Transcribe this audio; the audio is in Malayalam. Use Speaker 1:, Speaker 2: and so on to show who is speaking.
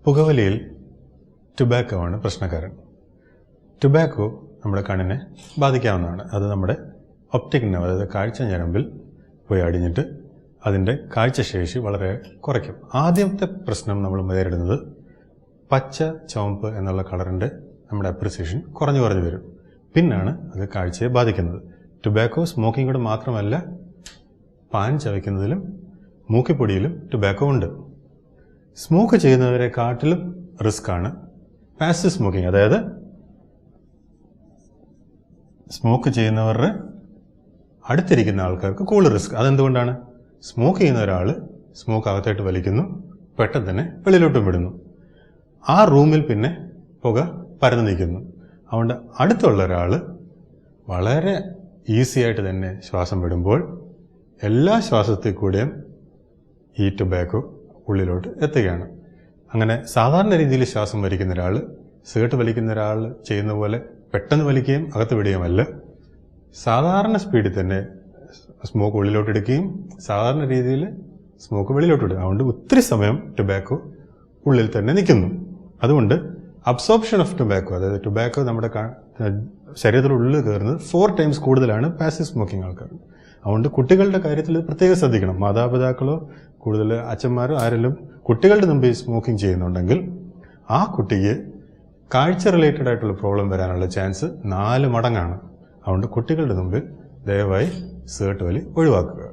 Speaker 1: പുകവലിയിൽ ടുബാക്കോ ആണ് പ്രശ്നക്കാരൻ. ടുബാക്കോ നമ്മുടെ കണ്ണിനെ ബാധിക്കാവുന്നതാണ്. അത് നമ്മുടെ ഒപ്റ്റിക് നെർവ്, അതായത് കാഴ്ച ഞരമ്പിൽ പോയി അടിഞ്ഞിട്ട് അതിൻ്റെ കാഴ്ചശേഷി വളരെ കുറയ്ക്കും. ആദ്യത്തെ പ്രശ്നം നമ്മൾ നേരിടുന്നത് പച്ച ചുവപ്പ് എന്നുള്ള കളറിൻ്റെ നമ്മുടെ അപ്രിസിയേഷൻ കുറഞ്ഞു വരും. പിന്നാണ് അത് കാഴ്ചയെ ബാധിക്കുന്നത്. ടുബാക്കോ സ്മോക്കിംഗ് കൂടെ മാത്രമല്ല, പാൻ ചവയ്ക്കുന്നതിലും മൂക്കിപ്പൊടിയിലും ടുബാക്കോ ഉണ്ട്. സ്മോക്ക് ചെയ്യുന്നവരെക്കാട്ടിലും റിസ്ക്കാണ് പാസീവ് സ്മോക്കിംഗ്. അതായത് സ്മോക്ക് ചെയ്യുന്നവരുടെ അടുത്തിരിക്കുന്ന ആൾക്കാർക്ക് കൂടുതൽ റിസ്ക്. അതെന്തുകൊണ്ടാണ്? സ്മോക്ക് ചെയ്യുന്ന ഒരാൾ സ്മോക്ക് അകത്തായിട്ട് വലിക്കുന്നു, പെട്ടെന്ന് തന്നെ വെളിയിലോട്ടും വിടുന്നു. ആ റൂമിൽ പിന്നെ പുക പരന്നു നിൽക്കുന്നു. അതുകൊണ്ട് അടുത്തുള്ള ഒരാൾ വളരെ ഈസി ആയിട്ട് തന്നെ ശ്വാസം വിടുമ്പോൾ എല്ലാ ശ്വാസത്തിൽ കൂടെയും ഈ ടുബാക്കോ ഉള്ളിലോട്ട് എത്തുകയാണ്. അങ്ങനെ സാധാരണ രീതിയിൽ ശ്വാസം വലിക്കുന്ന ഒരാൾ സിഗരറ്റ് വലിക്കുന്ന ഒരാൾ ചെയ്യുന്ന പോലെ പെട്ടെന്ന് വലിക്കുകയും അകത്ത് വിടുകയുമല്ല, സാധാരണ സ്പീഡിൽ തന്നെ സ്മോക്ക് ഉള്ളിലോട്ട് എടുക്കുകയും സാധാരണ രീതിയിൽ സ്മോക്ക് വെളിയിലോട്ട് ഇടുക. അതുകൊണ്ട് ഒത്തിരി സമയം ടുബാക്കോ ഉള്ളിൽ തന്നെ നിൽക്കുന്നു. അതുകൊണ്ട് അബ്സോർപ്ഷൻ ഓഫ് ടുബാക്കോ, അതായത് ടുബാക്കോ നമ്മുടെ ശരീരത്തിനുള്ളിൽ കയറുന്നത് 4 times കൂടുതലാണ് പാസീവ് സ്മോക്കിംഗ് ആൾക്കാർ. അതുകൊണ്ട് കുട്ടികളുടെ കാര്യത്തിൽ പ്രത്യേകം ശ്രദ്ധിക്കണം. മാതാപിതാക്കളോ കൂടുതൽ അച്ഛന്മാരോ ആരെങ്കിലും കുട്ടികളുടെ മുമ്പിൽ സ്മോക്കിംഗ് ചെയ്യുന്നുണ്ടെങ്കിൽ ആ കുട്ടിക്ക് കാഴ്ച റിലേറ്റഡ് ആയിട്ടുള്ള പ്രോബ്ലം വരാനുള്ള ചാൻസ് 4 മടങ്ങാണ്. അതുകൊണ്ട് കുട്ടികളുടെ മുമ്പിൽ ദയവായി സിഗരറ്റ് വലി ഒഴിവാക്കുക.